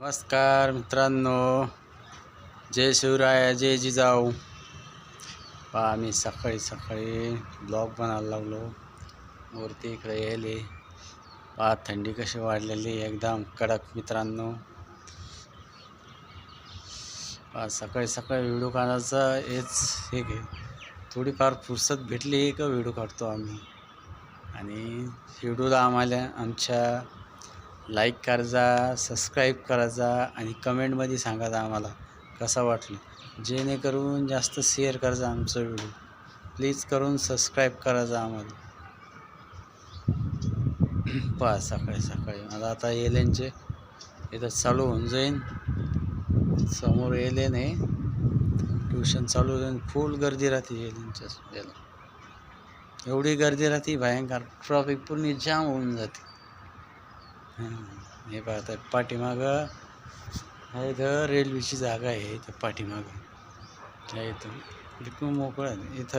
नमस्कार मित्रांनो, जय शिवराय, जय जिजाऊ. पहा आम्ही सकाळी सकाळी ब्लॉग बनायला लागलो. मूर्ती इकडे यायले. पहा थंडी कशी वाढलेली एकदम कडक मित्रांनो. पहा सकाळी सकाळी व्हिडिओ काढायचा हेच हे घे. थोडीफार फुरसत भेटली का व्हिडिओ काढतो आम्ही. आणि व्हिडिओला आम्हाला आमच्या लाईक करायचा, सबस्क्राईब करायचा आणि कमेंटमध्ये सांगायचा आम्हाला कसा वाटलं, जेणेकरून जास्त शेअर करायचा आमचा व्हिडिओ. प्लीज करून सबस्क्राईब करायचा आम्हाला. पहा सकाळी सकाळी मला आता एलेनचे इथं चालू होऊन जाईन. समोर एलेन आहे, ट्युशन चालू होईल. फुल गर्दी राहते एलेनच्या याला. एवढी गर्दी राहते भयंकर, ट्रॉफिक पूर्ण जाम होऊन जाते. हे पाहता पाठीमागं आहे इथं रेल्वेची जागा आहे. इथं पाठीमागं इथं मोकळं इथं